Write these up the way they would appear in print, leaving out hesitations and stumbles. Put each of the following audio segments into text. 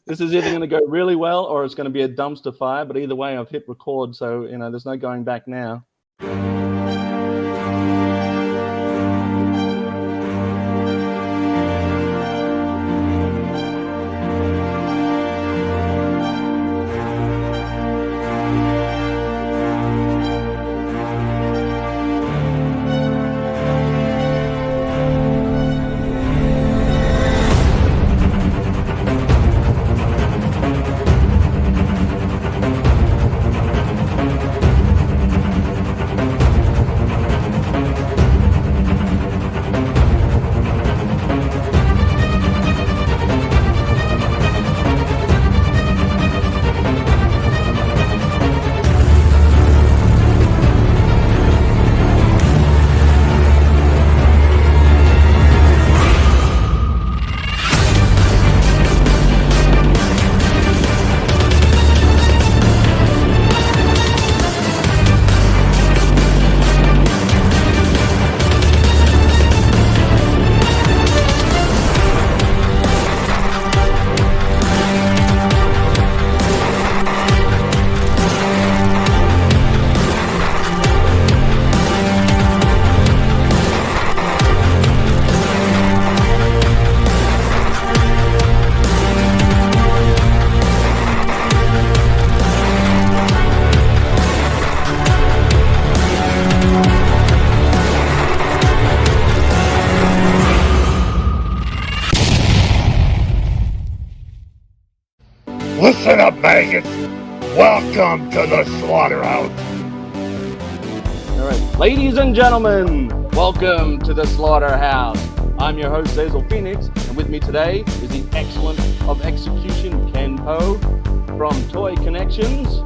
This is either going to go really well or it's going to be a dumpster fire. But either way, I've hit record, so there's no going back now. Listen up, maggots. Welcome to the Slaughterhouse. All right, ladies and gentlemen, welcome to the Slaughterhouse. I'm your host, Hazel Phoenix, and with me today is the excellent of execution Ken Poe from Toy Kennections,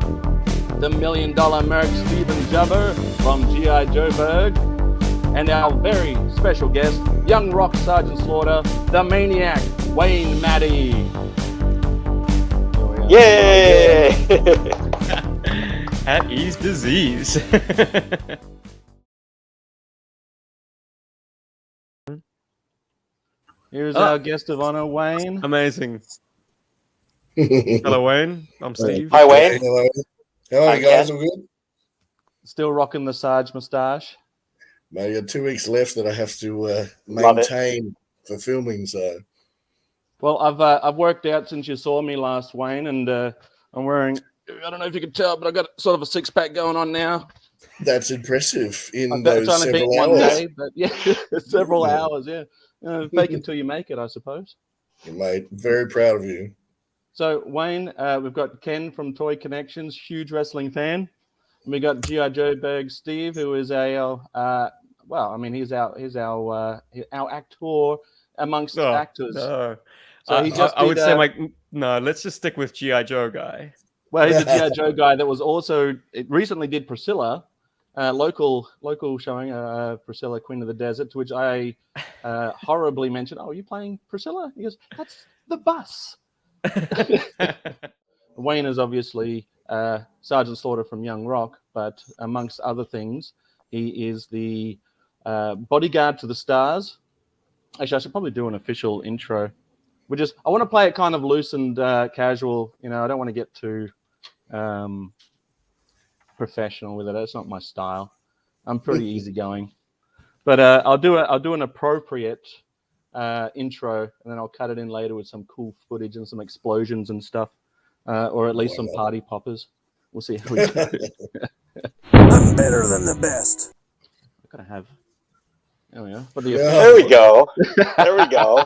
the $1 Million Merc Steven Seagal from GI Joburg, and our very special guest, young rock Sergeant Slaughter, the Maniac, Wayne Mattei. Yay! At ease disease. Here's our guest of honor, Wayne. Amazing. Hello, Wayne. I'm Steve. Hi, Wayne. Hello. How are you guys? All good? Still rocking the Sarge moustache. Mate, I got 2 weeks left that I have to maintain for filming, so... Well, I've worked out since you saw me last, Wayne, and I'm wearing, I don't know if you can tell, but I've got sort of a six-pack going on now. That's impressive in It's those only been several one hours. day, but yeah, several hours, yeah. Fake until you make it, I suppose. Yeah, mate, very proud of you. So, Wayne, we've got Ken from Toy Kennections, huge wrestling fan. And we got GI Joburg Steve, who is he's our actor amongst actors. No. So he just I would say, no, let's just stick with G.I. Joe guy. Well, he's a G.I. Joe guy that was also, it recently did Priscilla, local showing, Priscilla, Queen of the Desert, to which I horribly mentioned, oh, are you playing Priscilla? He goes, that's the bus. Wayne is obviously Sergeant Slaughter from Young Rock, but amongst other things, he is the bodyguard to the stars. Actually, I should probably do an official intro. I want to play it kind of loose and casual. I don't want to get too professional with it. That's not my style. I'm pretty easygoing. But I'll do an appropriate intro, and then I'll cut it in later with some cool footage and some explosions and stuff, or at least some party poppers. We'll see how we go. I'm better than the best. I'm gonna have. There we go. There we go. There we go.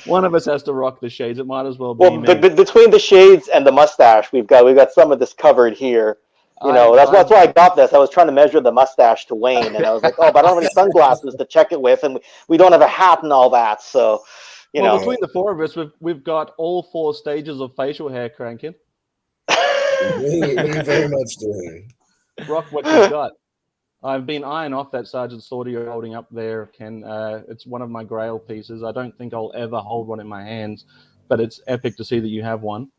One of us has to rock the shades. It might as well be. Well, between the shades and the mustache, we've got some of this covered here. That's why I got this. I was trying to measure the mustache to Wayne, and I was like, oh, but I don't have any sunglasses to check it with, and we don't have a hat and all that. So, between the four of us, we've got all four stages of facial hair cranking. We very much do. Rock what you've got. I've been eyeing off that Sergeant Slaughter you're holding up there, Ken. It's one of my grail pieces. I don't think I'll ever hold one in my hands, but it's epic to see that you have one.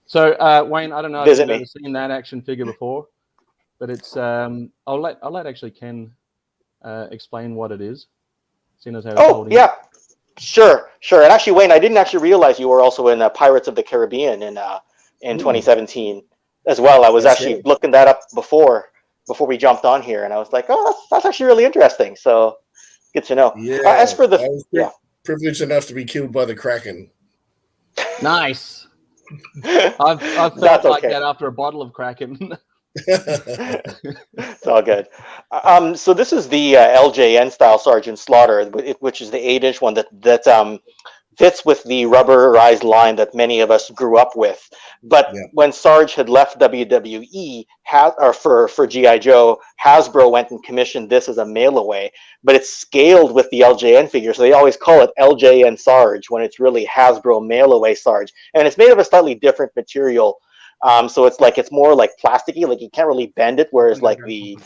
So, Wayne, I don't know if you've ever seen that action figure before, but it's I'll let actually Ken explain what it is. Seeing as how yeah. Sure. And actually, Wayne, I didn't actually realize you were also in Pirates of the Caribbean in 2017 as well. I was That's actually right. looking that up before we jumped on here, and I was like, oh, that's actually really interesting. So good to know. Yeah, As for the I was privileged enough to be killed by the Kraken. Nice. I've felt That's like okay. that after a bottle of Kraken. It's all good. So this is the LJN style Sergeant Slaughter, which is the 8-inch one that fits with the rubberized line that many of us grew up with. But when Sarge had left WWE for GI Joe, Hasbro went and commissioned this as a mail away, but it's scaled with the LJN figure, so they always call it LJN Sarge when it's really Hasbro mail away Sarge, and it's made of a slightly different material. So it's more like plasticky, like you can't really bend it, whereas like the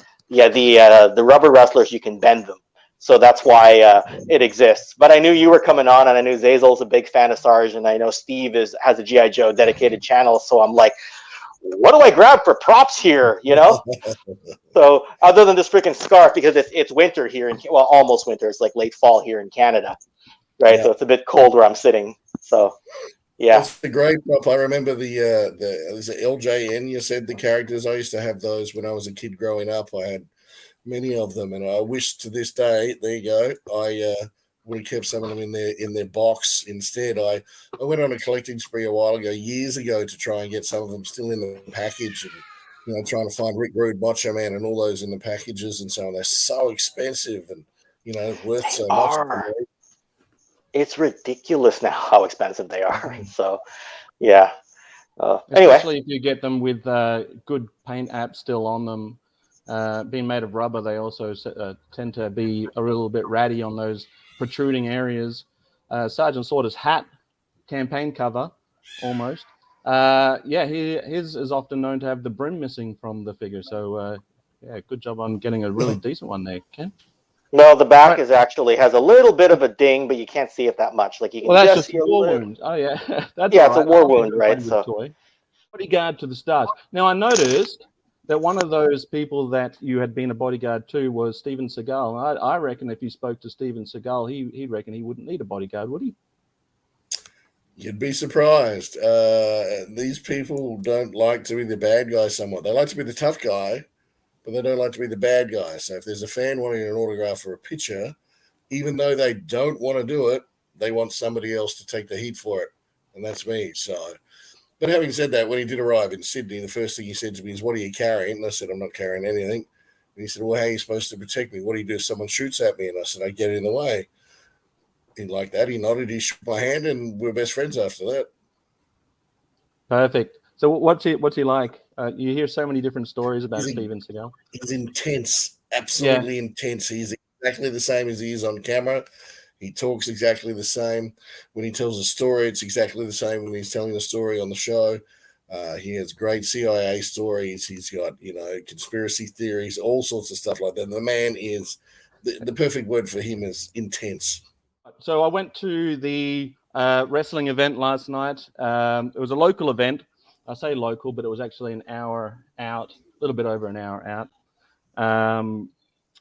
rubber wrestlers, you can bend them. So that's why it exists. But I knew you were coming on, and I knew Zazel's a big fan of Sarge, and I know Steve has a GI Joe dedicated channel. So I'm like, what do I grab for props here? So other than this freaking scarf, because it's winter here almost winter. It's like late fall here in Canada, right? So it's a bit cold where I'm sitting. So yeah, that's a great prop. I remember the is it LJN? You said the characters. I used to have those when I was a kid growing up. I had many of them, and I wish to this day. There you go. I would have kept some of them in their box instead. I went on a collecting spree a while ago, years ago, to try and get some of them still in the package, and trying to find Rick Rude, Macho Man, and all those in the packages and so on. They're so expensive, and worth so much. It's ridiculous now how expensive they are. So, yeah. Especially if you get them with good paint apps still on them. Being made of rubber, they also tend to be a little bit ratty on those protruding areas. Sergeant Slaughter's hat, campaign cover, almost. His is often known to have the brim missing from the figure. So, good job on getting a really decent one there, Ken. No, the back has a little bit of a ding, but you can't see it that much. Like you can that's just a war wound. Oh yeah, that's it's a war wound, right? So toy. Bodyguard to the stars. Now I noticed that one of those people that you had been a bodyguard to was Steven Seagal. I reckon if you spoke to Steven Seagal, he'd reckon he wouldn't need a bodyguard, would he? You'd be surprised. These people don't like to be the bad guy somewhat. They like to be the tough guy, but they don't like to be the bad guy. So if there's a fan wanting an autograph or a picture, even though they don't want to do it, they want somebody else to take the heat for it. And that's me. So, but having said that, when he did arrive in Sydney, the first thing he said to me is, "What are you carrying?" And I said, "I'm not carrying anything." And he said, "Well, how are you supposed to protect me? What do you do if someone shoots at me?" And I said, "I get in the way." He like that. He nodded. He shook my hand, and we're best friends after that. Perfect. So what's he like? You hear so many different stories about Steven Seagal. He's intense, absolutely intense. He's exactly the same as he is on camera. He talks exactly the same. When he tells a story, it's exactly the same when he's telling a story on the show. He has great CIA stories. He's got, conspiracy theories, all sorts of stuff like that. The man is, the perfect word for him is intense. So I went to the wrestling event last night. It was a local event. I say local, but it was actually an hour out, a little bit over an hour out.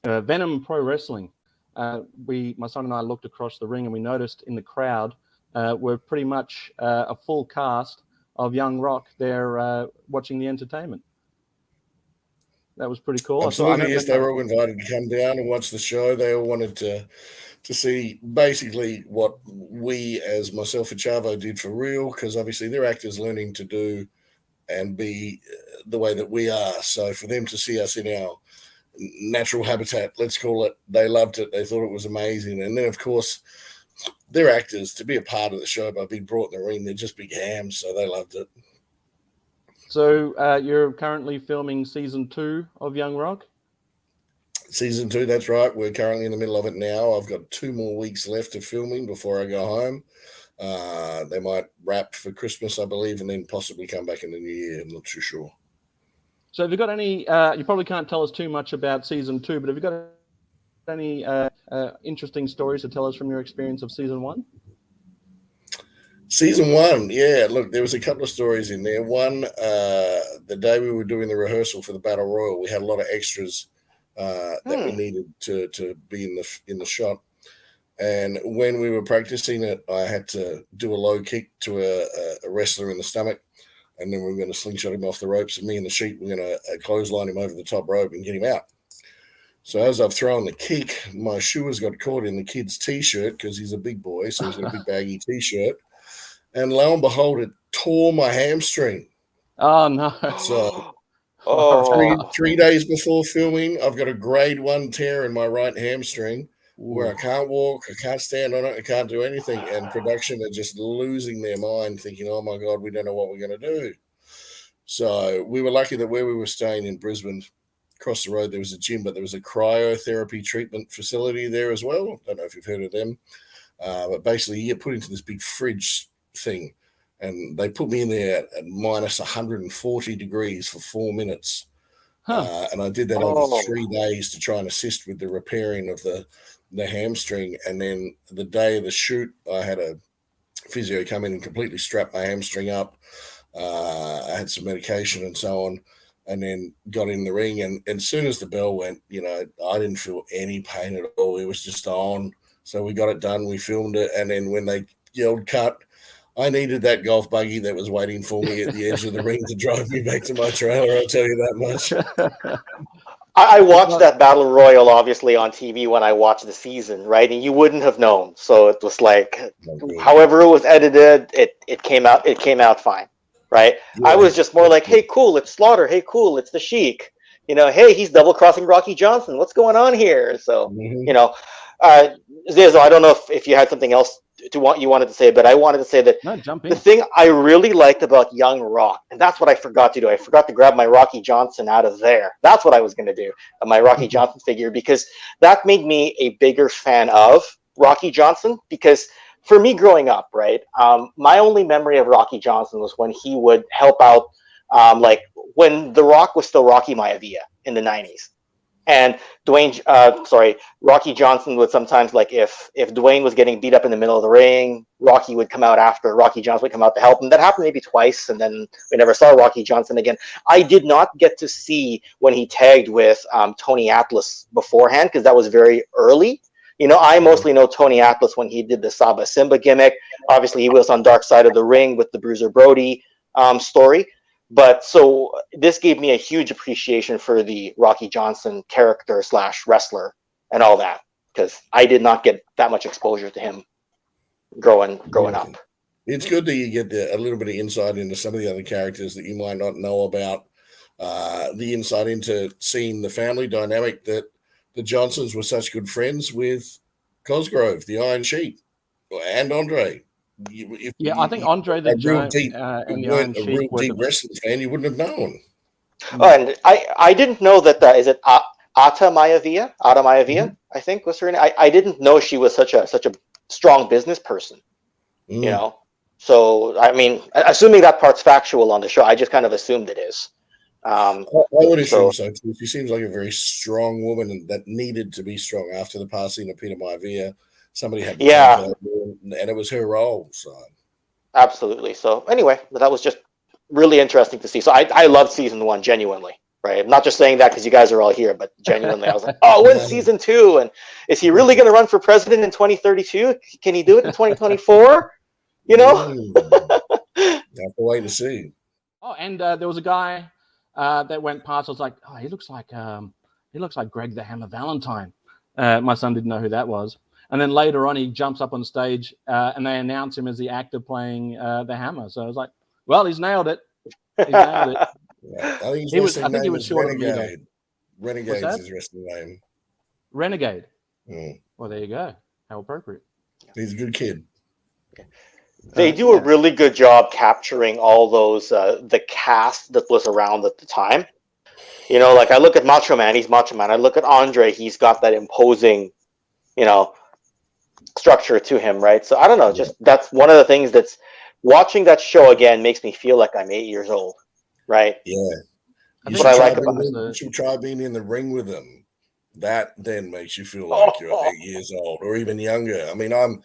Venom Pro Wrestling. My son and I looked across the ring, and we noticed in the crowd were pretty much a full cast of Young Rock there watching the entertainment. That was pretty cool. Absolutely, yes. They were all invited to come down and watch the show. They all wanted to see basically what we, as myself and Chavo, did for real, because obviously they're actors learning to do and be the way that we are. So for them to see us in our natural habitat, let's call it, they loved it. They thought it was amazing. And then, of course, they're actors. To be a part of the show by being brought in the ring, they're just big hams, so they loved it. So you're currently filming season 2 of Young Rock? Season 2, that's right. We're currently in the middle of it now. I've got 2 more weeks left of filming before I go home. They might wrap for Christmas, I believe, and then possibly come back in the new year. I'm not too sure. So have you got any, you probably can't tell us too much about season 2, but have you got any interesting stories to tell us from your experience of season 1? Season 1, yeah. Look, there was a couple of stories in there. One, the day we were doing the rehearsal for the Battle Royal, we had a lot of extras that we needed to be in the shot. And when we were practicing it, I had to do a low kick to a wrestler in the stomach. And then we were going to slingshot him off the ropes. And me and the Sheik were going to clothesline him over the top rope and get him out. So as I've thrown the kick, my shoes got caught in the kid's T-shirt because he's a big boy. So he's got a big baggy T-shirt. And lo and behold, it tore my hamstring. Oh, no. So Oh, 3 days before filming, I've got a grade 1 tear in my right hamstring where I can't walk, I can't stand on it, I can't do anything. And production are just losing their mind thinking, oh my God, we don't know what we're going to do. So we were lucky that where we were staying in Brisbane, across the road, there was a gym, but there was a cryotherapy treatment facility there as well. Don't know if you've heard of them. But basically you get put into this big fridge thing. And they put me in there at minus 140 degrees for 4 minutes. And I did that over 3 days to try and assist with the repairing of the hamstring. And then the day of the shoot, I had a physio come in and completely strap my hamstring up. I had some medication and so on, and then got in the ring. And as soon as the bell went, I didn't feel any pain at all. It was just on. So we got it done. We filmed it. And then when they yelled cut, I needed that golf buggy that was waiting for me at the edge of the ring to drive me back to my trailer. I'll tell you that much. I watched that battle royal obviously on TV when I watched the season, right? And you wouldn't have known. So it was like, however it was edited, it came out fine, right? Yeah. I was just more like, hey, cool, it's Slaughter. Hey, cool, it's the Sheik. Hey, he's double crossing Rocky Johnson. What's going on here? So, Zezo, I don't know if you had something else you wanted to say, but I wanted to say that the thing I really liked about Young Rock, and that's what I forgot to do. I forgot to grab my Rocky Johnson out of there. That's what I was going to do, my Rocky Johnson figure, because that made me a bigger fan of Rocky Johnson. Because for me growing up, right, my only memory of Rocky Johnson was when he would help out, like when The Rock was still Rocky Maivia in the 90s. And Rocky Johnson would sometimes, like, if Dwayne was getting beat up in the middle of the ring, Rocky would come out after. Rocky Johnson would come out to help him. That happened maybe twice, and then we never saw Rocky Johnson again. I did not get to see when he tagged with Tony Atlas beforehand, because that was very early. I mostly know Tony Atlas when he did the Saba Simba gimmick. Obviously, he was on Dark Side of the Ring with the Bruiser Brody story. But so this gave me a huge appreciation for the Rocky Johnson character / wrestler and all that, because I did not get that much exposure to him growing up. It's good that you get a little bit of insight into some of the other characters that you might not know about. The insight into seeing the family dynamic, that the Johnsons were such good friends with Cosgrove, the Iron Sheik, and Andre. I think Andre the Giant and the Iron Sheik were deep wrestling fan, you wouldn't have known. Oh, and I didn't know that. Is it Ata Maivia? I think was her name. I didn't know she was such a strong business person. So I mean, assuming that part's factual on the show, I just kind of assumed it is. I would assume so too. She seems like a very strong woman that needed to be strong after the passing of Peter Maivia. Somebody had to and it was her role. So absolutely. So anyway, that was just really interesting to see. So I loved season 1 genuinely. Right, I'm not just saying that because you guys are all here, but genuinely, I was like, oh, when's season 2? And is he really going to run for president in 2032? Can he do it in 2024? You have to wait to see. Oh, and there was a guy that went past. I was like, oh, he looks like Greg the Hammer Valentine. My son didn't know who that was. And then later on, he jumps up on stage and they announce him as the actor playing the Hammer. So I was like, well, he's nailed it. He's nailed it. Yeah. I think he was short of me, though. Renegade is his wrestling name. Renegade. Well, there you go. How appropriate. He's a good kid. They do a really good job capturing all those, the cast that was around at the time. Like I look at Macho Man, he's Macho Man. I look at Andre, he's got that imposing, structure to him, right? So I don't know, just that's one of the things that's watching that show again makes me feel like I'm 8 years old, right? Yeah. You should try being in the ring with them. That then makes you feel like you're 8 years old or even younger. I mean, I'm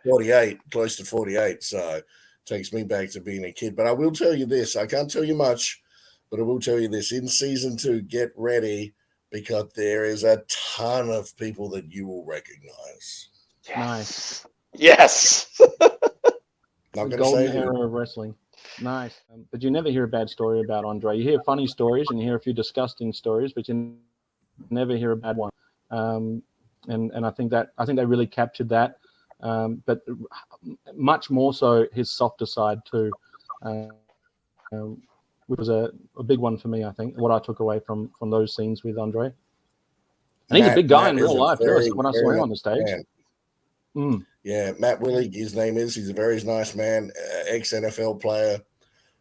48, close to 48, so it takes me back to being a kid. But I will tell you this, I can't tell you much, but I will tell you this, in season 2, get ready, because there is a ton of people that you will recognize. Nice. Yes. Not The going to say golden who. era of wrestling. Nice. But you never hear a bad story about Andre. You hear funny stories and you hear a few disgusting stories, but you never hear a bad one. And I think they really captured that. But much more so his softer side too, which was a big one for me. I think what I took away from those scenes with Andre. And he's a big guy in real life too. When I saw him on the stage. Yeah, Matt Willig, his name is. He's a very nice man, ex-NFL player,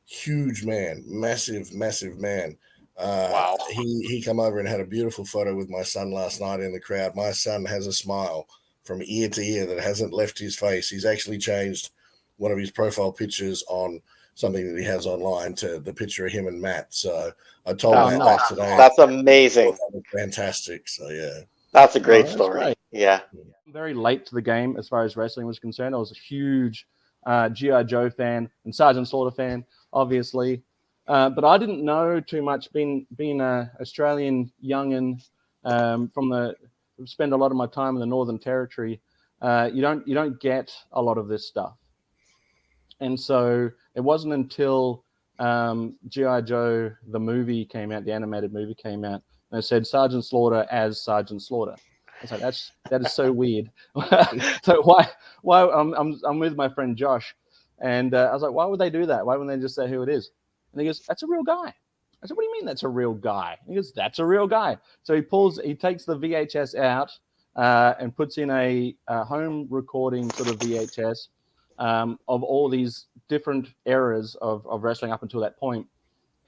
huge man, massive man. Wow. He come over and had a beautiful photo with my son last night in the crowd. My son has a smile from ear to ear that hasn't left his face. He's actually changed one of his profile pictures on something that he has online to the picture of him and Matt. So I told Matt that today. That's amazing. That was fantastic. So yeah. That's a great story. Great. Yeah. I'm very late to the game as far as wrestling was concerned. I was a huge GI Joe fan and Sergeant Slaughter fan, obviously. But I didn't know too much. Being an Australian youngin spend a lot of my time in the Northern Territory. You don't get a lot of this stuff, and so it wasn't until GI Joe the movie came out, the animated movie came out, and it said Sergeant Slaughter as Sergeant Slaughter. I was like, that is so weird. So why I'm with my friend Josh, and I was like, why would they do that? Why wouldn't they just say who it is? And he goes, that's a real guy. I said, what do you mean that's a real guy? He goes, that's a real guy. So he takes the VHS out and puts in a home recording sort of VHS of all these different eras of wrestling up until that point.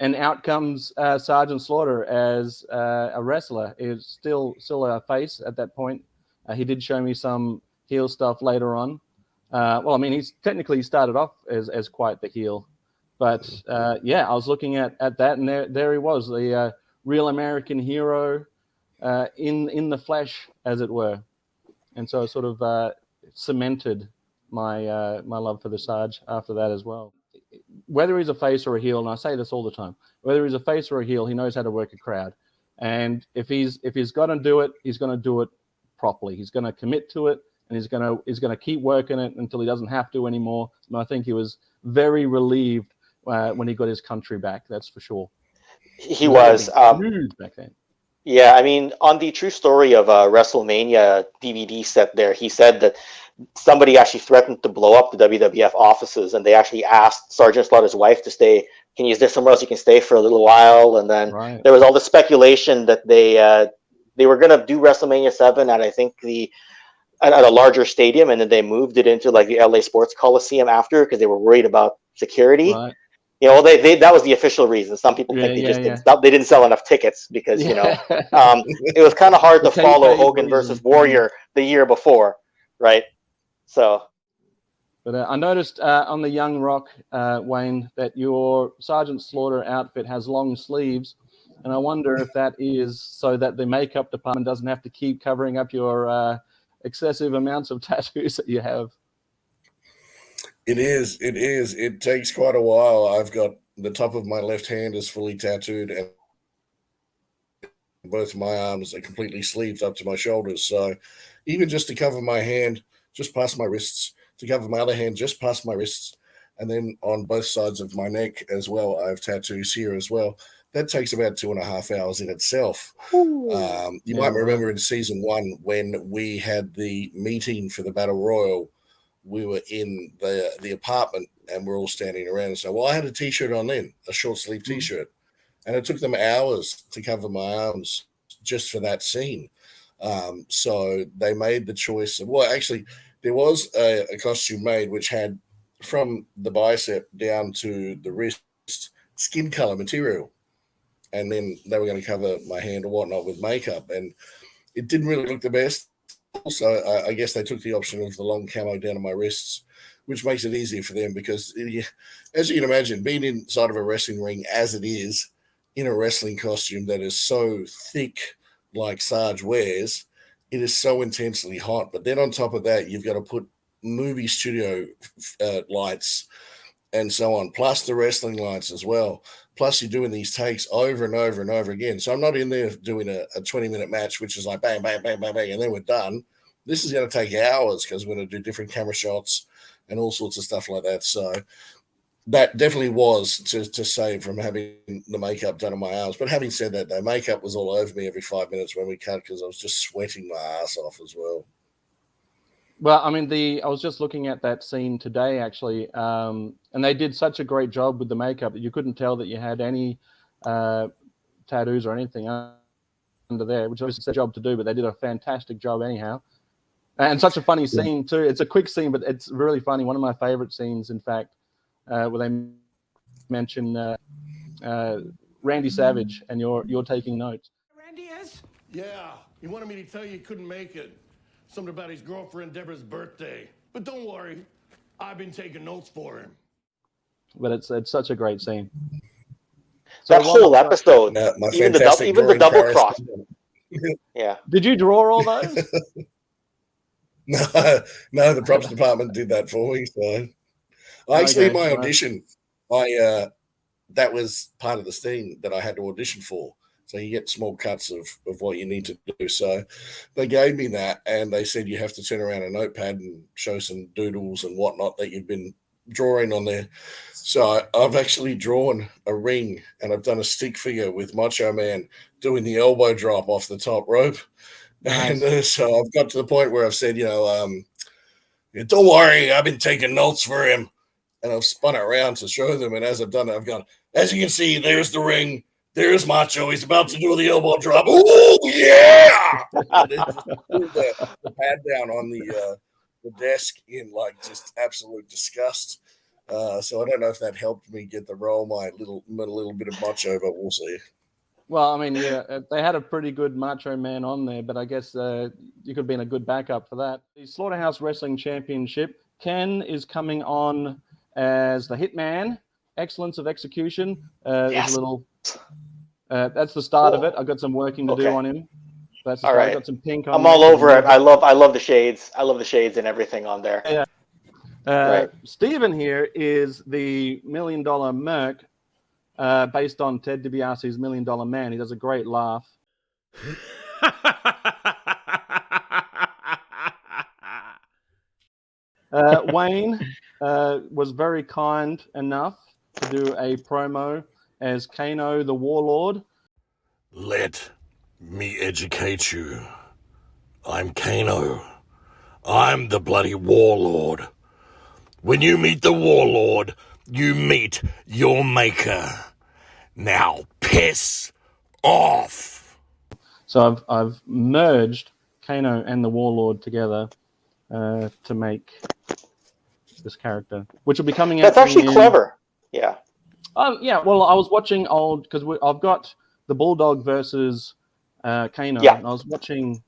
And out comes Sergeant Slaughter as a wrestler. Is still a face at that point. He did show me some heel stuff later on. Well, I mean, he's technically started off as quite the heel. But I was looking at that, and there he was, the real American hero in the flesh, as it were. And so it sort of cemented my love for the Sarge after that as well. Whether he's a face or a heel, and I say this all the time, whether he's a face or a heel, he knows how to work a crowd. And if he's got to do it, he's going to do it properly. He's going to commit to it, and he's going to keep working it until he doesn't have to anymore. And I think he was very relieved when he got his country back. That's for sure. He was back then. Yeah, I mean, on the true story of WrestleMania DVD set there, he said that somebody actually threatened to blow up the WWF offices, and they actually asked Sergeant Slaughter's wife to stay. Is there somewhere else you can stay for a little while? And then there was all the speculation that they were going to do WrestleMania 7 at, I think, at a larger stadium, and then they moved it into like the LA Sports Coliseum after because they were worried about security. Right. That was the official reason. Some people think they didn't sell enough tickets because it was kind of hard to follow Hogan versus Warrior the year before, right? So, but I noticed on the Young Rock, Wayne, that your Sergeant Slaughter outfit has long sleeves, and I wonder if that is so that the makeup department doesn't have to keep covering up your excessive amounts of tattoos that you have. It is. It takes quite a while. I've got the top of my left hand is fully tattooed, and both my arms are completely sleeved up to my shoulders. So even just to cover my hand, just past my wrists, to cover my other hand, just past my wrists, and then on both sides of my neck as well, I have tattoos here as well. That takes about 2.5 hours in itself. You might remember in season 1 when we had the meeting for the Battle Royal, we were in the apartment and we're all standing around and say, well, I had a T-shirt on then, a short sleeve T-shirt. And it took them hours to cover my arms just for that scene. So they made the choice of, well, actually, there was a costume made which had from the bicep down to the wrist skin color material. And then they were going to cover my hand or whatnot with makeup. And it didn't really look the best. So I guess they took the option of the long camo down to my wrists, which makes it easier for them because, as you can imagine, being inside of a wrestling ring as it is, in a wrestling costume that is so thick like Sarge wears, it is so intensely hot. But then on top of that, you've got to put movie studio lights and so on, plus the wrestling lights as well. Plus you're doing these takes over and over and over again. So I'm not in there doing a 20-minute match, which is like bang, bang, bang, bang, bang, and then we're done. This is going to take hours because we're going to do different camera shots and all sorts of stuff like that. So that definitely was to save from having the makeup done on my arms. But having said that, though, makeup was all over me every 5 minutes when we cut because I was just sweating my ass off as well. Well, I mean, I was just looking at that scene today, actually, and they did such a great job with the makeup that you couldn't tell that you had any tattoos or anything under there, which was a job to do, but they did a fantastic job anyhow. And such a funny scene too. It's a quick scene, but it's really funny. One of my favorite scenes, in fact, where they mention Randy Savage, and you're taking notes. Randy is? Yeah, he wanted me to tell you he couldn't make it. Something about his girlfriend Deborah's birthday. But don't worry, I've been taking notes for him. But it's such a great scene. That whole episode, even the double cross. Yeah. Did you draw all those? No, the props department did that for me. So, my audition, that was part of the scene that I had to audition for. So you get small cuts of what you need to do. So they gave me that, and they said you have to turn around a notepad and show some doodles and whatnot that you've been drawing on there. So I've actually drawn a ring, and I've done a stick figure with Macho Man doing the elbow drop off the top rope. Nice. And so I've got to the point where I've said, don't worry, I've been taking notes for him. And I've spun it around to show them. And as I've done it, I've gone, as you can see, there's the ring. There's Macho. He's about to do the elbow drop. Oh, yeah! And it just pulled the pad down on the desk in, just absolute disgust. So I don't know if that helped me get the role, my little bit of Macho, but we'll see. Well, I mean, yeah, they had a pretty good Macho Man on there, but I guess you could have been a good backup for that. The Slaughterhouse Wrestling Championship, Ken is coming on as the Hitman, Excellence of Execution. Yes. A little. That's the start of it. I've got some working to do on him. That's all right. I've got some pink on. I'm all over it. I love the shades. I love the shades and everything on there. Yeah. Right. Steven here is the $1 Million Merc, based on Ted DiBiase's $1 Million Man. He does a great laugh. Wayne was very kind enough to do a promo as Kano the Warlord. Let me educate you. I'm Kano. I'm the bloody Warlord. When you meet the Warlord, you meet your maker. Now piss off. So I've merged Kano and the Warlord together to make this character, which will be coming out. That's actually clever. Yeah. Yeah. Well, I was watching old because I've got the Bulldog versus Kano. Yeah. And I was watching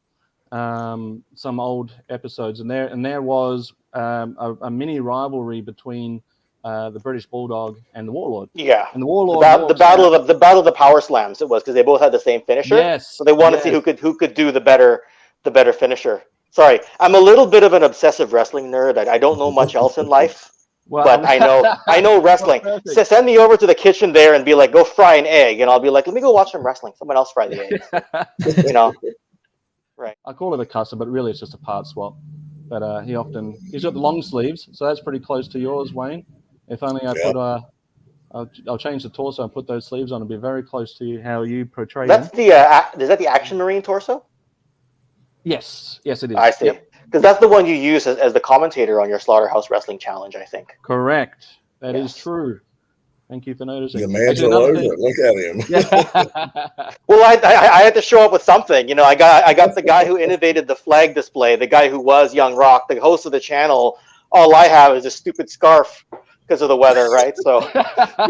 some old episodes, and there was a mini rivalry between the British Bulldog and the Warlord. Yeah. And the Warlord. The battle of the power slams. It was because they both had the same finisher. Yes. So they wanted to see who could do the better finisher. Sorry, I'm a little bit of an obsessive wrestling nerd. I don't know much else in life, but I know wrestling. So send me over to the kitchen there and be like, go fry an egg, and I'll be like, let me go watch some wrestling. Someone else fry the eggs. Right. I call it a custom, but really it's just a part swap. But he's got the long sleeves, so that's pretty close to yours, Wayne. If only I put I'll change the torso and put those sleeves on. It'll be very close to how you portray him. Is that the Action Marine torso? Yes, it is. I see. Because that's the one you use as the commentator on your Slaughterhouse Wrestling Challenge, I think. Correct. That is true. Thank you for noticing. The man's all over it. Look at him. Yeah. Well, I had to show up with something. I got the guy who innovated the flag display, the guy who was Young Rock, the host of the channel. All I have is a stupid scarf because of the weather, right? So, I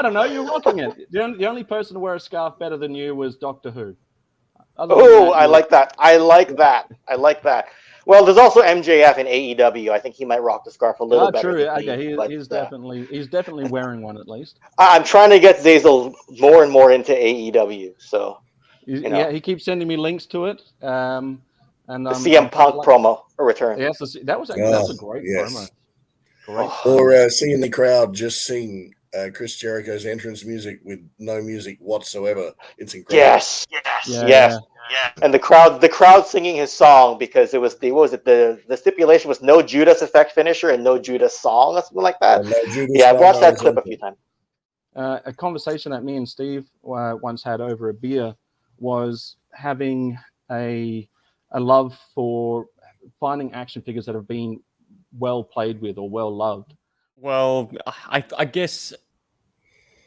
don't know. You're rocking it. The only person to wear a scarf better than you was Doctor Who. Oh, I like that. I like that. Well, there's also MJF in AEW. I think he might rock the scarf a little better. True. Okay, he's definitely wearing one at least. I'm trying to get Zazel more and more into AEW. So, yeah, he keeps sending me links to it. And the CM Punk promo or return. Yes, that's a great promo. Great. Or seeing the crowd just sing Chris Jericho's entrance music with no music whatsoever. It's incredible. Yes. And the crowd singing his song because it was the stipulation was no Judas effect finisher and no Judas song or something like that. Yeah, I've watched that clip a few times. A conversation that me and Steve once had over a beer was having a love for finding action figures that have been well played with or well loved. Well, I guess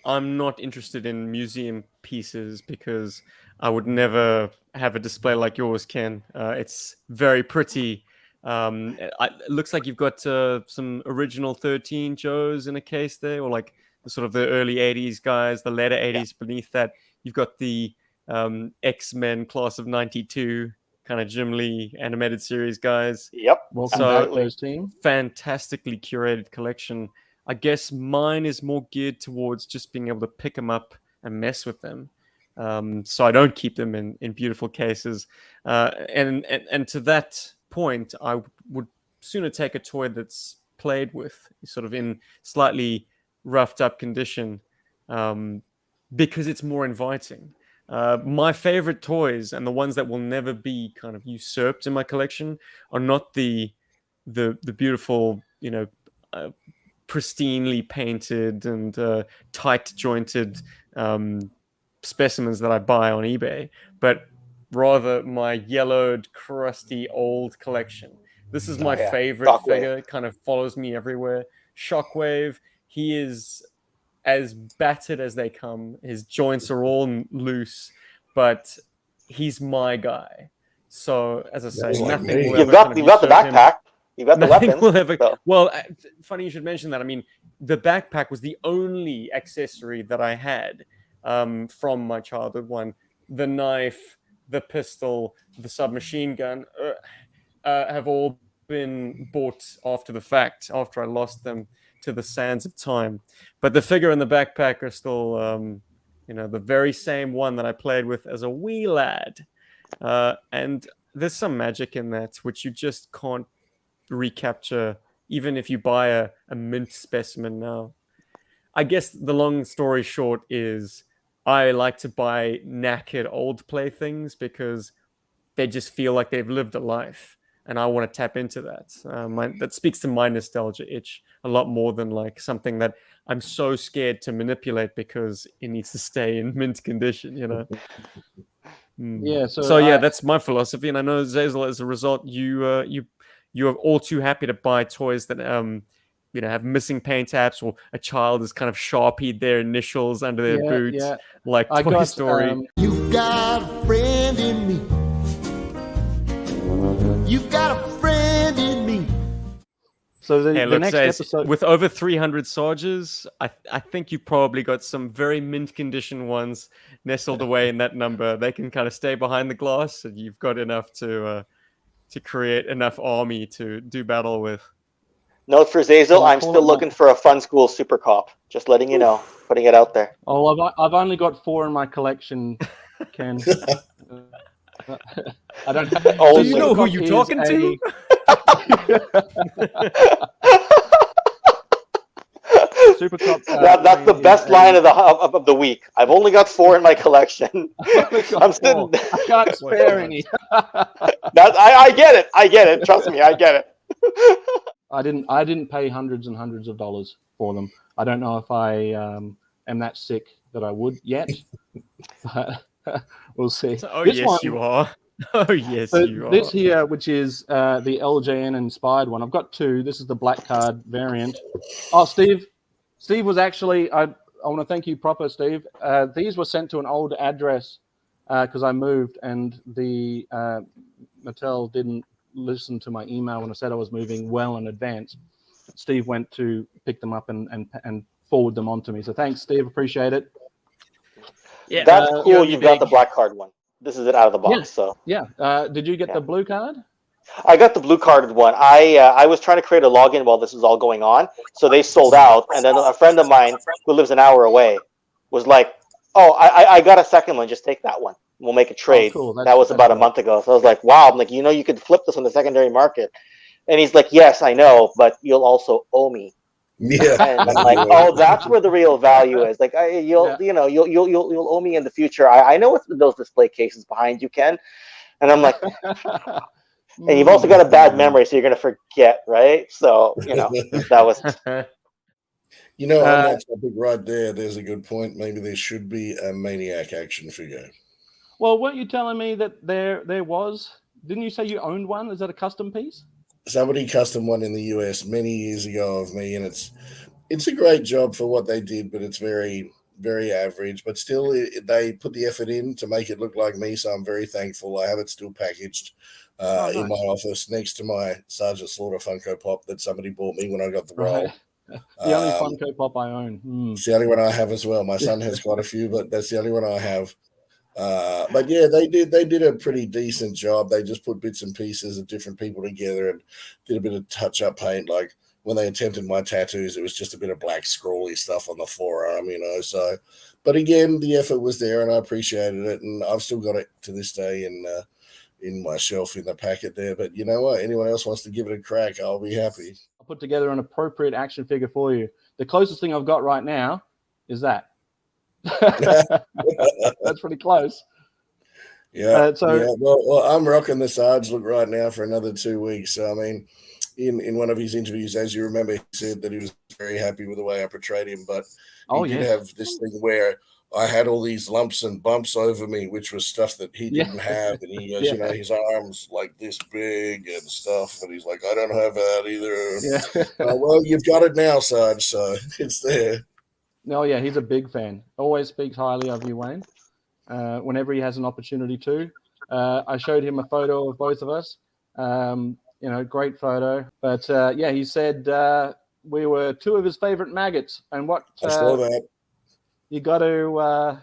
I'm not interested in museum pieces because I would never have a display like yours, Ken. It's very pretty. It looks like you've got some original 13 Joes in a case there, or like the sort of the early 80s guys, the later 80s beneath that. You've got the X-Men class of 92 kind of Jim Lee animated series guys. Yep. Welcome So- back, those team. Fantastically curated collection. I guess mine is more geared towards just being able to pick them up and mess with them. So I don't keep them in beautiful cases. And to that point, I would sooner take a toy that's played with, sort of in slightly roughed up condition, because it's more inviting. My favorite toys, and the ones that will never be kind of usurped in my collection, are not the beautiful, pristinely painted and tight jointed specimens that I buy on eBay, but rather my yellowed, crusty old collection. This is my favorite Shockwave. figure. It kind of follows me everywhere. Shockwave, he is as battered as they come. His joints are all loose, but he's my guy. So, as I say, like nothing me. will You've ever got kind of the usurp him. backpack. You've got the Nothing weapons. will ever. so- Well, funny you should mention that. I mean, the backpack was the only accessory that I had from my childhood one. The knife, the pistol, the submachine gun have all been bought after the fact, after I lost them to the sands of time. But the figure and the backpack are still, the very same one that I played with as a wee lad. And there's some magic in that, which you just can't recapture even if you buy a mint specimen now. I guess the long story short is I like to buy knackered old playthings because they just feel like they've lived a life, and I want to tap into that. That speaks to my nostalgia itch a lot more than like something that I'm so scared to manipulate because it needs to stay in mint condition, Yeah. So yeah, that's my philosophy, and I know Zazel, as a result, you are all too happy to buy toys that have missing paint apps, or a child has kind of sharpied their initials under their boot, like I Toy got, Story. You've got a friend in me. You've got a friend in me. So the, Hey, the look, next Zaz, episode. with over 300 Sarges, I think you probably got some very mint condition ones nestled away in that number. They can kind of stay behind the glass, and you've got enough to create enough army to do battle with. Note for Zazel, I'll I'm call still it looking for a Fun School Super Cop. Just letting you know, putting it out there. Oh, I've only got 4 in my collection, Ken. I don't have. Oh, Do you know who you're talking to? Super Cop. That's the best line of the week. I've only got 4 in my collection. I'm still. I can't spare any. I get it. I get it. Trust me, I get it. I didn't pay hundreds and hundreds of dollars for them. I don't know if I am that sick that I would yet. But we'll see. Oh, This yes, one- you are. Oh, yes, So you are. this here, which is the LJN inspired one, I've got 2. This is the black card variant. Oh, Steve was actually, I want to thank you proper, Steve. These were sent to an old address because I moved, and the Mattel didn't listen to my email when I said I was moving well in advance. Steve went to pick them up and forward them on to me. So thanks, Steve. Appreciate it. Yeah, That's cool. you're You've got the big. black card one. This is it out of the box. Yeah. So Yeah. Did you get Yeah. the blue card? I got the blue carded one. I was trying to create a login while this was all going on, so they sold out. And then a friend of mine who lives an hour away was like, "Oh, I got a second one. Just take that one. We'll make a trade." cool. That was That's about a great. month ago. So I was like, "Wow!" I'm like, you could flip this on the secondary market. And he's like, "Yes, I know, but you'll also owe me Yeah. And I'm like, oh, that's where the real value is. Like, you'll owe me in the future. I know what's in those display cases behind you, Ken. And I'm like, and you've also got a bad memory, so you're gonna forget, right? So that was. On that topic right there, there's a good point. Maybe there should be a Maniac action figure. Well, weren't you telling me that there was? Didn't you say you owned one? Is that a custom piece? Somebody custom one in the US many years ago of me, and it's a great job for what they did, but it's very, very average. But still, they put the effort in to make it look like me, so I'm very thankful. I have it still packaged Nice. in my office next to my Sergeant Slaughter Funko Pop that somebody bought me when I got the role. Right. The only Funko Pop I own. It's the only one I have as well. My son has quite a few, but that's the only one I have. But yeah, they did a pretty decent job. They just put bits and pieces of different people together and did a bit of touch-up paint. Like when they attempted my tattoos, it was just a bit of black scrawly stuff on the forearm, So, but again, the effort was there, and I appreciated it, and I've still got it to this day in my shelf in the packet there. But you know what? Anyone else wants to give it a crack, I'll be happy. I'll put together an appropriate action figure for you. The closest thing I've got right now is that. That's pretty close. Yeah. Well, I'm rocking the Sarge look right now for another 2 weeks. So, I mean, in one of his interviews, as you remember, he said that he was very happy with the way I portrayed him. But he did have this thing where I had all these lumps and bumps over me, which was stuff that he didn't have. And he goes, his arms like this big and stuff. And he's like, I don't have that either. Yeah. Well, you've got it now, Sarge. So it's there. No, yeah, he's a big fan. Always speaks highly of you, Wayne. Whenever he has an opportunity to. I showed him a photo of both of us. Great photo. But he said we were two of his favorite maggots. And what I saw that. You got to,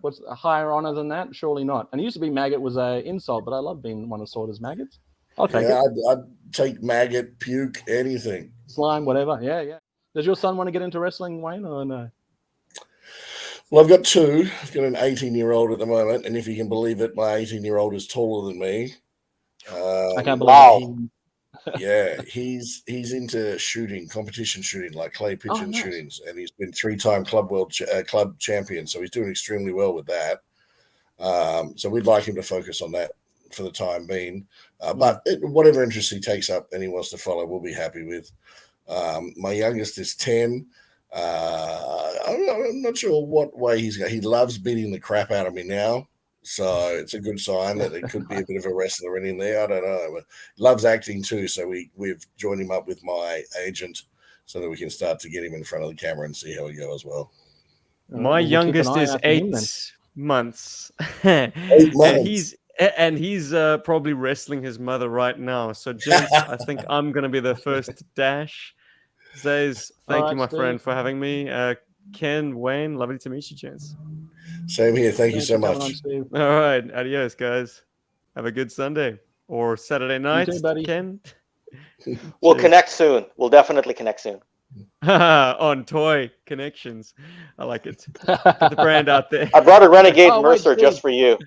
what's a higher honor than that? Surely not. And it used to be maggot was an insult, but I love being one of Sorter's maggots. I'll take it. I'd take maggot, puke, anything. Slime, whatever. Yeah. Does your son want to get into wrestling, Wayne, or no? Well, I've got two. I've got an 18-year-old at the moment, and if you can believe it, my 18-year-old is taller than me. I can't believe it. Yeah, he's into shooting, competition shooting, like clay pigeon shootings, and he's been 3-time club champion, so he's doing extremely well with that. So we'd like him to focus on that for the time being. But whatever interest he takes up and he wants to follow, we'll be happy with. My youngest is 10. I'm not sure what way he's got. He loves beating the crap out of me now. So it's a good sign that it could be a bit of a wrestler in there. I don't know. But loves acting too. So we've joined him up with my agent so that we can start to get him in front of the camera and see how he goes as well. My youngest is 8 months. 8 months. And he's probably wrestling his mother right now. So, gents, I think I'm going to be the first to dash. Zays, thank you, my friend, for having me. Ken, Wayne, lovely to meet you, gents. Same here. Thank you so much. All right. Adios, guys. Have a good Sunday or Saturday night, you too, buddy. Ken. We'll connect soon. We'll definitely connect soon. On Toy Kennections. I like it. Get the brand out there. I brought a Renegade Mercer just for you.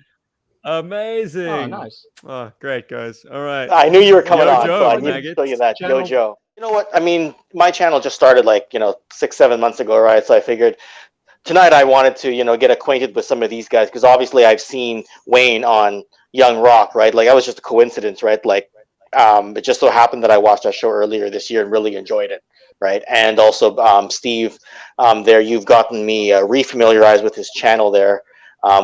Amazing. Oh, nice. Oh, great, guys. All right. I knew you were coming on, Joe, so I need to show you that. Jojo. You know what? I mean, my channel just started 6-7 months ago, right? So I figured tonight I wanted to, get acquainted with some of these guys because obviously I've seen Wayne on Young Rock, right? Like, that was just a coincidence, right? Like, it just so happened that I watched that show earlier this year and really enjoyed it, right? And also, Steve, there you've gotten me refamiliarized with his channel there.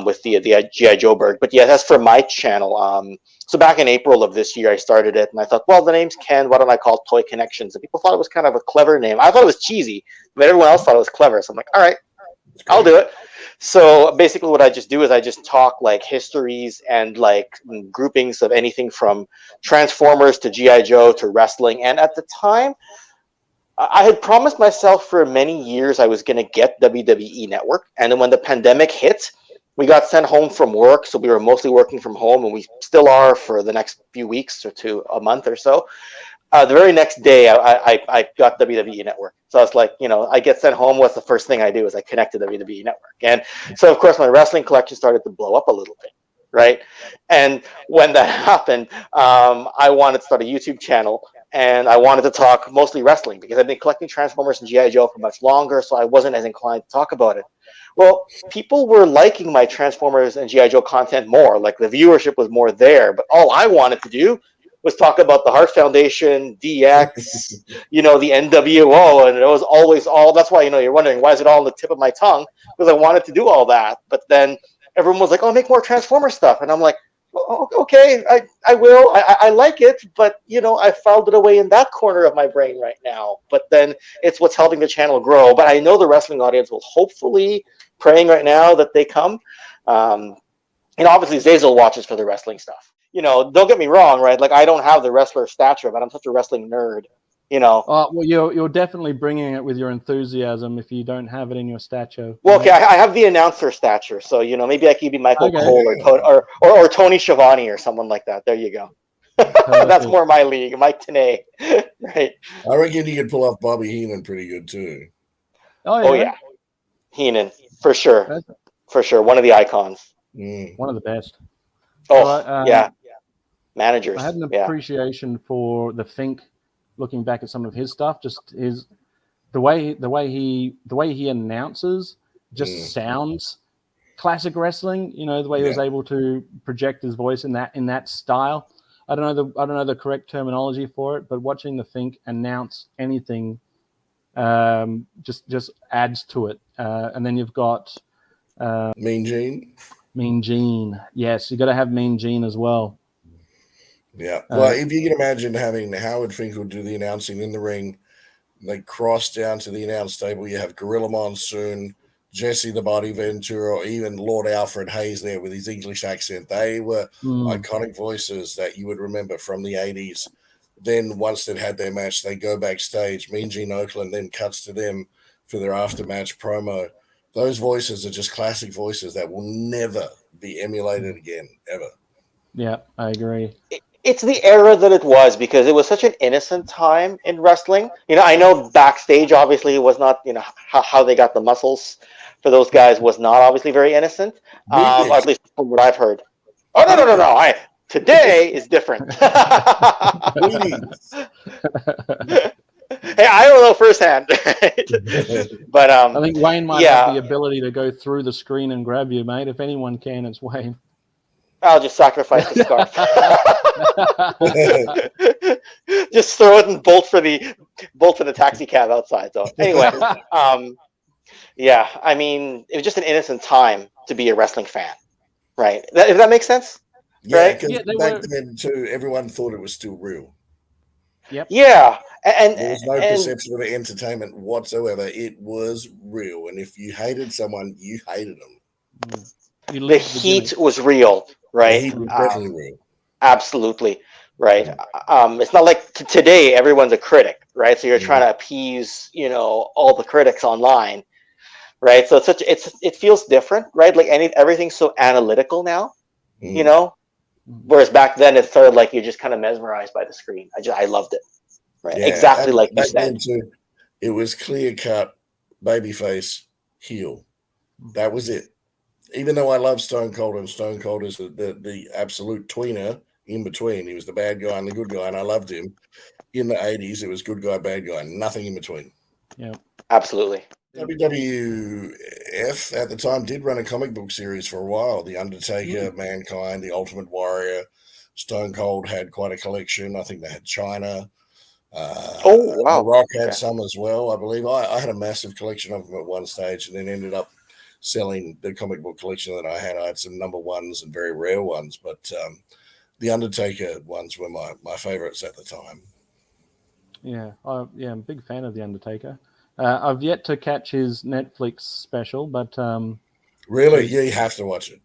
With the GI Joburg. But yeah, that's for my channel. So back in April of this year, I started it, and I thought, well, the name's Ken. Why don't I call it Toy Kennections? And people thought it was kind of a clever name. I thought it was cheesy, but everyone else thought it was clever. So I'm like, all right, I'll do it. So basically what I just do is I just talk like histories and like groupings of anything from Transformers to GI Joe to wrestling. And at the time, I had promised myself for many years I was going to get WWE Network. And then when the pandemic hit, we got sent home from work, so we were mostly working from home, and we still are for the next few weeks or to a month or so. The very next day, I got WWE Network. So I was like, I get sent home. What's the first thing I do is I connect to WWE Network. And so, of course, my wrestling collection started to blow up a little bit, right? And when that happened, I wanted to start a YouTube channel. and I wanted to talk mostly wrestling because I've been collecting Transformers and GI Joe for much longer, so I wasn't as inclined to talk about it. Well, people were liking my Transformers and GI Joe content more. Like the viewership was more there, but all I wanted to do was talk about the Heart Foundation, DX, the NWO, and it was always all. That's why you're wondering why is it all on the tip of my tongue, because I wanted to do all that. But then everyone was like, "Oh, make more Transformer stuff," and I'm like, "Oh, okay, I will. I like it, but I filed it away in that corner of my brain right now. But then it's what's helping the channel grow. But I know the wrestling audience will hopefully praying right now that they come. Obviously Zazel watches for the wrestling stuff. Don't get me wrong, right? Like I don't have the wrestler stature, but I'm such a wrestling nerd. Well, you're definitely bringing it with your enthusiasm if you don't have it in your stature. Well, okay, I have the announcer stature, so maybe I could be Michael Cole or Tony Schiavone or someone like that. There you go. That's more my league, Mike Tenay. Right. I reckon you could pull off Bobby Heenan pretty good too. Oh yeah. Heenan, for sure. For sure. One of the icons. One of the best. Oh, yeah. Managers. I had an appreciation for the Fink. Looking back at some of his stuff, just the way he announces just sounds classic wrestling. The way he was able to project his voice in that style. I don't know the correct terminology for it, but watching the Fink announce anything just adds to it. And then you've got Mean Gene. Mean Gene, yes, you got to have Mean Gene as well. Yeah, well, if you can imagine having Howard Finkel do the announcing in the ring, they cross down to the announce table. You have Gorilla Monsoon, Jesse the Body Ventura, or even Lord Alfred Hayes there with his English accent. They were iconic voices that you would remember from the 80s. Then once they'd had their match, they go backstage. Mean Gene Okerlund then cuts to them for their after-match promo. Those voices are just classic voices that will never be emulated again, ever. Yeah, I agree. It's the era that it was because it was such an innocent time in wrestling. I know backstage, obviously, it was not, how they got the muscles for those guys was not obviously very innocent, at least from what I've heard. Oh, no. Today is different. Hey, I don't know firsthand. But I think Wayne might have the ability to go through the screen and grab you, mate. If anyone can, it's Wayne. I'll just sacrifice the scarf. Just throw it and bolt for the taxi cab outside. So anyway, I mean, it was just an innocent time to be a wrestling fan, right? If that makes sense, right? Yeah, back then too, everyone thought it was still real. Yep. Yeah, and there was no perception of entertainment whatsoever. It was real, and if you hated someone, you hated them. The heat was real. Right. Absolutely. Right. It's not like today everyone's a critic, right? So you're trying to appease, all the critics online, right? So it feels different, right? Like everything's so analytical now, whereas back then it felt like you're just kind of mesmerized by the screen. I loved it, right? Yeah, exactly like you said. Too, it was clear cut, babyface, heel. That was it. Even though I love Stone Cold, and Stone Cold is the absolute tweener in between. He was the bad guy and the good guy, and I loved him. In the 80s, it was good guy, bad guy, nothing in between. Yeah, absolutely. WWF at the time did run a comic book series for a while. The Undertaker, Mankind, The Ultimate Warrior, Stone Cold had quite a collection. I think they had China. Wow. The Rock had some as well, I believe. I had a massive collection of them at one stage, and then ended up selling the comic book collection that I had. I had some number ones and very rare ones, but the Undertaker ones were my favorites at the time. Yeah, I'm a big fan of the Undertaker. I've yet to catch his Netflix special, but really, you have to watch it.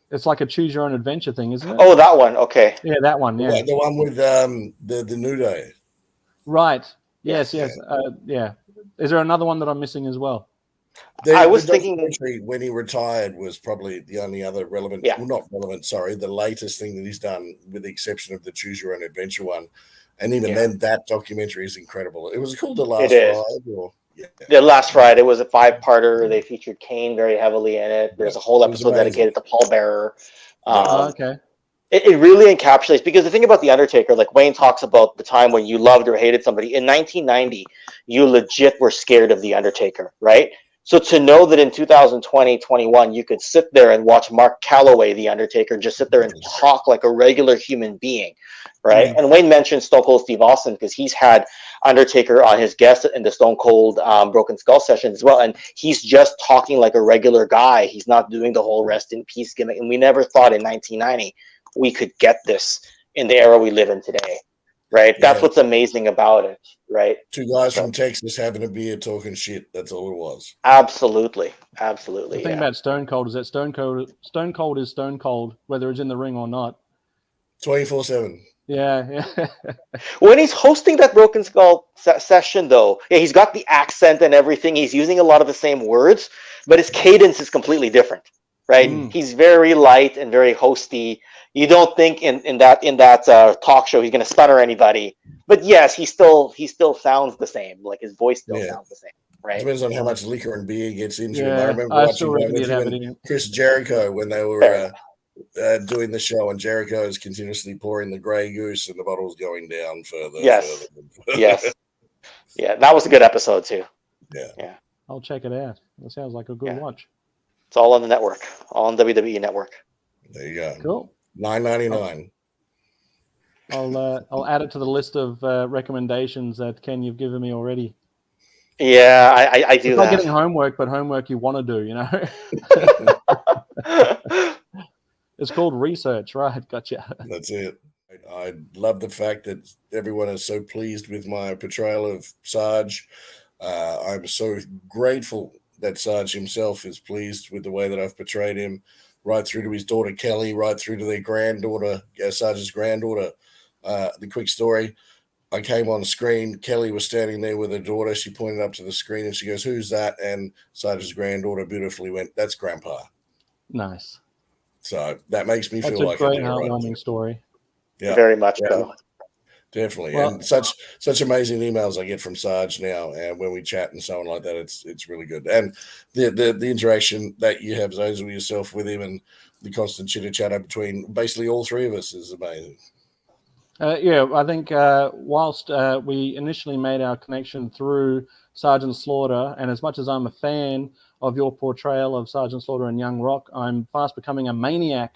It's like a choose your own adventure thing, isn't it? Oh, that one. Okay. Yeah, that one. Yeah, the one with the New Day. Right. Yes. Yeah. Is there another one that I'm missing as well? I was thinking when he retired was probably the only other relevant. Yeah. Well, not relevant. Sorry, the latest thing that he's done, with the exception of the Choose Your Own Adventure one, and even then, that documentary is incredible. It was called The Last Ride. The Last Ride. It was a 5-parter. They featured Kane very heavily in it. There's a whole episode dedicated to Paul Bearer. Okay. It really encapsulates, because the thing about The Undertaker, like Wayne talks about the time when you loved or hated somebody. In 1990, you legit were scared of The Undertaker, right? So to know that in 2020, 21, you could sit there and watch Mark Calloway, The Undertaker, just sit there and talk like a regular human being, right? And Wayne mentioned Stone Cold Steve Austin because he's had Undertaker on his guest in the Stone Cold Broken Skull session as well, and he's just talking like a regular guy. He's not doing the whole rest in peace gimmick, and we never thought in 1990 we could get this in the era we live in today, right? Yeah. That's what's amazing about it, right? Two guys from Texas having a beer talking shit. That's all it was. Absolutely. The thing about Stone Cold is that Stone Cold is Stone Cold, whether it's in the ring or not. 24/7. Yeah. When he's hosting that Broken Skull session, though, yeah, he's got the accent and everything. He's using a lot of the same words, but his cadence is completely different, right? He's very light and very hosty. You don't think in that talk show he's going to stutter anybody, but yes, he still sounds the same. Like his voice still sounds the same, right? Depends on how much liquor and beer gets into him. Yeah, I remember I watching still one reckon with he'd him have it and in. Chris Jericho when they were doing the show, and Jericho is continuously pouring the Grey Goose, and the bottle's going down further. Yes, further. yes, yeah. That was a good episode too. Yeah. I'll check it out. That sounds like a good watch. It's all on the network, all on WWE Network. There you go. Cool. $9.99. I'll add it to the list of recommendations that Ken you've given me already. Yeah, I do it's that. not getting homework, but homework you want to do, you know. It's called research, right? Gotcha. That's it. I love the fact that everyone is so pleased with my portrayal of Sarge. I'm so grateful that Sarge himself is pleased with the way that I've portrayed him, right through to his daughter Kelly, right through to their granddaughter, Sarge's granddaughter. The quick story, I came on screen, Kelly was standing there with her daughter. She pointed up to the screen and she goes, "Who's that?" And Sarge's granddaughter beautifully went, "That's Grandpa." Nice. So that makes me feel like a great heartwarming story. Yeah, very much so. Definitely. Well, and such amazing emails I get from Sarge now, and when we chat and so on like that, it's really good. And the interaction that you have, Zazel, yourself with him, and the constant chitter chatter between basically all three of us is amazing. I think whilst we initially made our connection through Sergeant Slaughter, and as much as I'm a fan of your portrayal of Sergeant Slaughter and Young Rock, I'm fast becoming a Maniac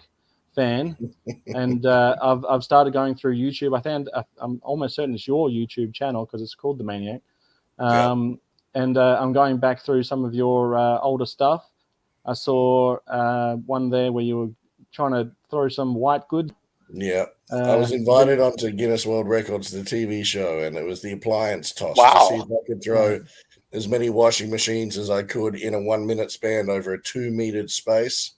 fan, and I've started going through YouTube. I'm almost certain it's your YouTube channel because it's called The Maniac. And I'm going back through some of your older stuff. I saw one there where you were trying to throw some white goods. Yeah, I was invited onto Guinness World Records, the TV show, and it was the appliance toss Wow. to see if I could throw as many washing machines as I could in a 1 minute span over a 2 metered space.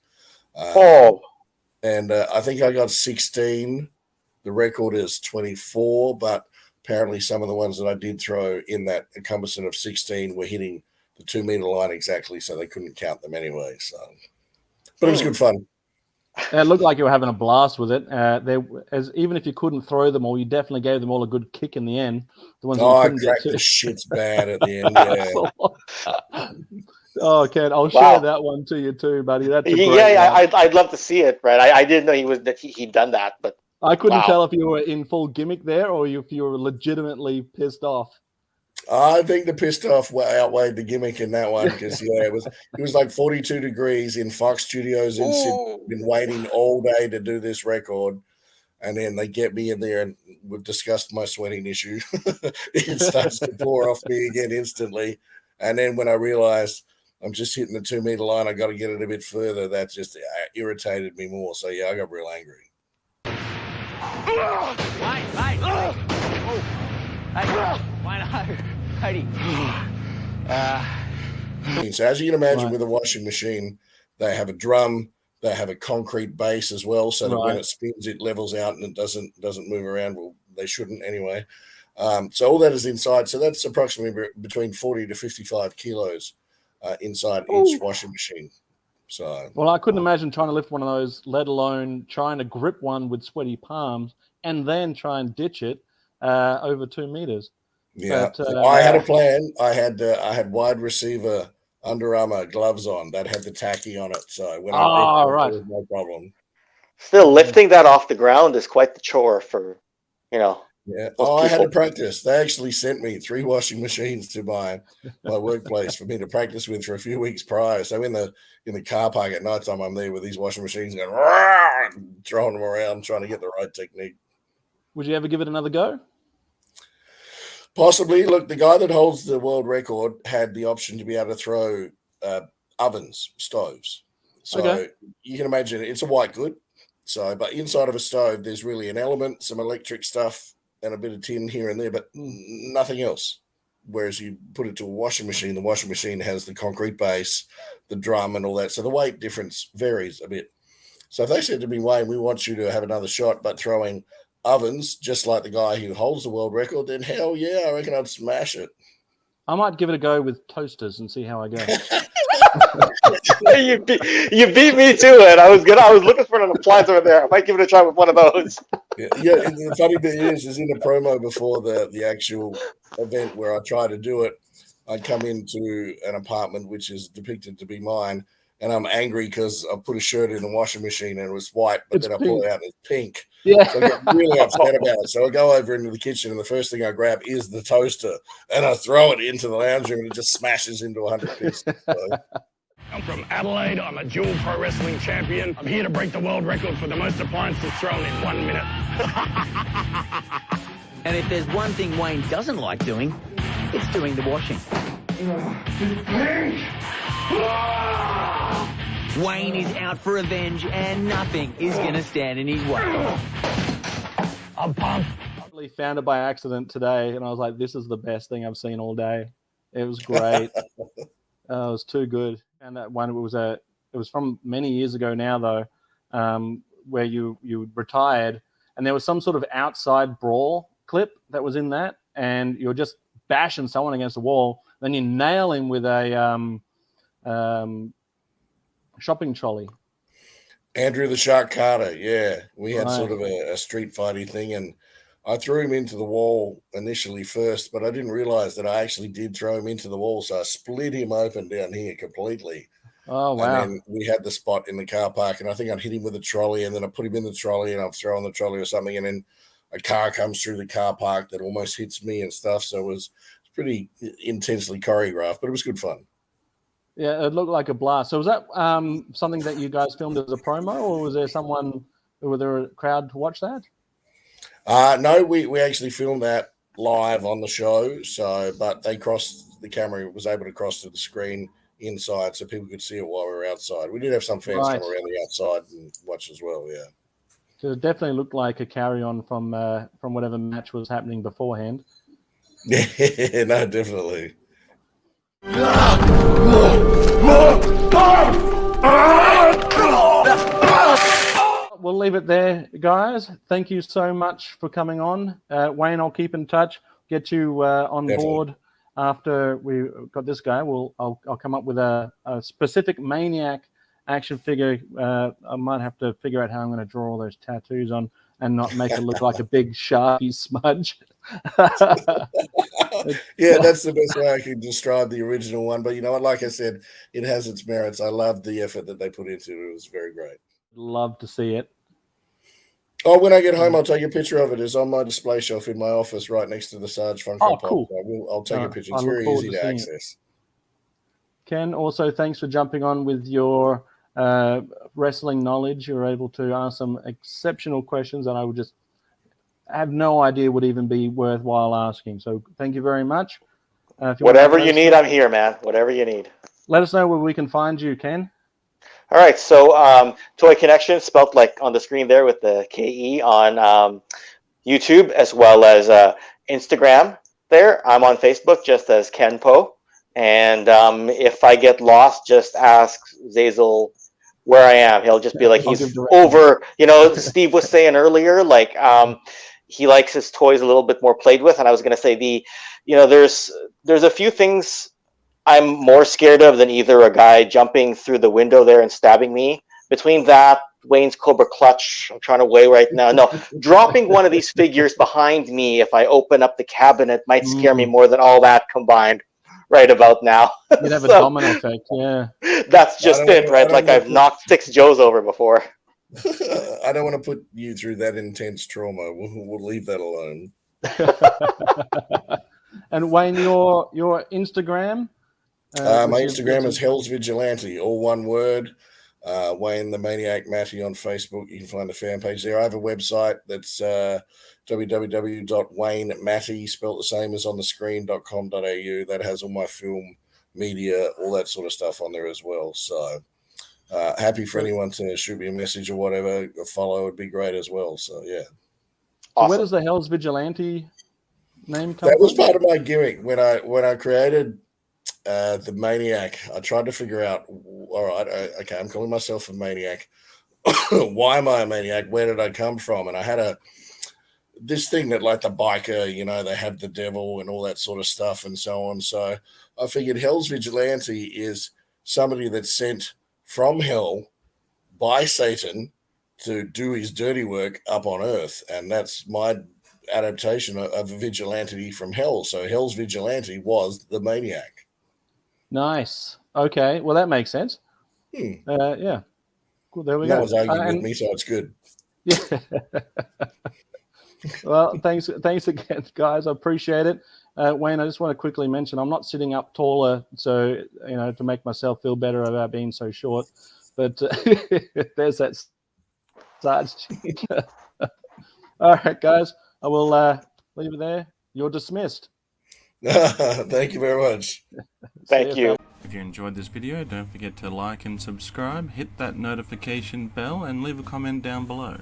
And I think I got 16. The record is 24, but apparently some of the ones that I did throw in that encompassing of 16 were hitting the 2 meter line exactly, so they couldn't count them anyway. So, but it was good fun. It looked like you were having a blast with it. Even if you couldn't throw them all, you definitely gave them all a good kick in the end. The ones I cracked the shit's bad at the end. Yeah. Oh, Ken, I'll share that one to you too, buddy. That's a great one. I'd love to see it. Right, I didn't know he'd done that, but I couldn't tell if you were in full gimmick there or if you were legitimately pissed off. I think the pissed off outweighed the gimmick in that one because it was like 42 degrees in Fox Studios in Sydney. Been waiting all day to do this record, and then they get me in there, and we've discussed my sweating issue. It starts to pour off me again instantly, and then when I realized I'm just hitting the 2 meter line, I got to get it a bit further. That just irritated me more. So yeah, I got real angry. So as you can imagine, with a washing machine, they have a drum, they have a concrete base as well, so that when it spins, it levels out and it doesn't move around. Well, they shouldn't anyway. So all that is inside. So that's approximately between 40 to 55 kilos inside each washing machine. So, well, I couldn't imagine trying to lift one of those, let alone trying to grip one with sweaty palms and then try and ditch it over 2 meters. Yeah, but, I had a plan. I had wide receiver Under Armour gloves on that had the tacky on it. So when I gripped it, there was no problem. Still, lifting that off the ground is quite the chore for, you know. Yeah. Most Oh, I had to people. practice. They actually sent me 3 washing machines to my workplace for me to practice with for a few weeks prior. So in the car park at night time, I'm there with these washing machines going, "Rah!" and throwing them around, trying to get the right technique. Would you ever give it another go? Possibly. Look, the guy that holds the world record had the option to be able to throw ovens, stoves. So Okay. you can imagine it's a white good. So, but inside of a stove, there's really an element, some electric stuff, and a bit of tin here and there, but nothing else. Whereas you put it to a washing machine, the washing machine has the concrete base, the drum, and all that. So the weight difference varies a bit. So if they said to me, Wayne, we want you to have another shot, but throwing ovens, just like the guy who holds the world record, then hell yeah, I reckon I'd smash it. I might give it a go with toasters and see how I go. you beat me to it. I was looking for an appliance over there. I might give it a try with one of those. Yeah, the funny bit is in the promo before the actual event where I try to do it, I come into an apartment which is depicted to be mine, and I'm angry because I put a shirt in the washing machine and it was white, but It's then I pink. pull it out and it's pink. Yeah. So I got really upset about it. So I go over into the kitchen and the first thing I grab is the toaster and I throw it into the lounge room and it just smashes into 100 pieces. So. I'm from Adelaide. I'm a dual pro wrestling champion. I'm here to break the world record for the most appliances thrown in 1 minute. And if there's one thing Wayne doesn't like doing, it's doing the washing. Wayne is out for revenge and nothing is going to stand in his way. I'm pumped. I found it by accident today, and I was like, this is the best thing I've seen all day. It was great. It was too good. And that one, it was from many years ago now, though, where you retired, and there was some sort of outside brawl clip that was in that, and you're just bashing someone against the wall, then you nail him with a shopping trolley. Andrew the Shark Carter, yeah. We had Right. sort of a street fighty thing, and I threw him into the wall initially first, but I didn't realize that I actually did throw him into the wall, so I split him open down here completely. Oh, wow. And then we had the spot in the car park, and I think I'd hit him with a trolley, and then I put him in the trolley, and I'd throw on the trolley or something, and then a car comes through the car park that almost hits me and stuff. So it was pretty intensely choreographed, but it was good fun. Yeah, it looked like a blast. So was that something that you guys filmed as a promo, or was there a crowd to watch that? No, we actually filmed that live on the show. So, but they crossed the camera, was able to cross to the screen inside so people could see it while we were outside. We did have some fans come around the outside and watch as well, yeah. So it definitely looked like a carry-on from whatever match was happening beforehand. Yeah, no, definitely. We'll leave it there, guys. Thank you so much for coming on. Wayne, I'll keep in touch, get you on board after we got this guy. I'll come up with a specific Maniac action figure. I might have to figure out how I'm going to draw all those tattoos on and not make it look like a big Sharpie smudge. Yeah, that's the best way I can describe the original one. But you know what? Like I said, it has its merits. I loved the effort that they put into it. It was very great. Love to see it. Oh, when I get home, I'll take a picture of it. It's on my display shelf in my office right next to the Sarge Funko Pop. Cool. I'll take a picture. It's I look very forward easy to to seeing access. Ken, also thanks for jumping on with your wrestling knowledge. You were able to ask some exceptional questions, and I would just have no idea would even be worthwhile asking. So thank you very much. Whatever you need, I'm here, man. Whatever you need. Let us know where we can find you, Ken. All right, so Toy Kennections, spelled like on the screen there with the KE on YouTube, as well as Instagram there. I'm on Facebook just as Ken Po. And if I get lost, just ask Zazel where I am. He'll just be like, he's over, Steve was saying earlier, like he likes his toys a little bit more played with. And I was going to say there's a few things I'm more scared of than either a guy jumping through the window there and stabbing me. Between that, Wayne's Cobra Clutch, I'm trying to weigh right now. No, dropping one of these figures behind me if I open up the cabinet might scare me more than all that combined right about now. You'd have a domino effect, yeah. That's just it, right? Like I've knocked 6 Joes over before. I don't want to put you through that intense trauma. We'll leave that alone. And Wayne, your Instagram? My Instagram is Hell's Vigilante, all one word. Wayne the Maniac Mattei on Facebook. You can find the fan page there. I have a website that's www.waynematei, spelled the same as on the screen.com.au. That has all my film, media, all that sort of stuff on there as well. So happy for anyone to shoot me a message or whatever. A follow would be great as well. So yeah. So where does the Hell's Vigilante name come That was from? part of my gimmick when I created the Maniac. I tried to figure out, all right, okay, I'm calling myself a maniac. Why am I a maniac? Where did I come from? And I had this thing that, like the biker, you know, they have the devil and all that sort of stuff and so on. So I figured Hell's Vigilante is somebody that's sent from hell by Satan to do his dirty work up on earth. And that's my adaptation of a vigilante from hell. So Hell's Vigilante was the Maniac. Nice. Okay. Well, that makes sense. Yeah. Cool. There we go. No one's arguing with me, so it's good. Yeah. Well, thanks again, guys. I appreciate it. Wayne, I just want to quickly mention I'm not sitting up taller, so to make myself feel better about being so short. But there's that start. All right, guys. I will leave it there. You're dismissed. Thank you very much. Thank you. If you enjoyed this video, don't forget to like and subscribe, hit that notification bell, and leave a comment down below.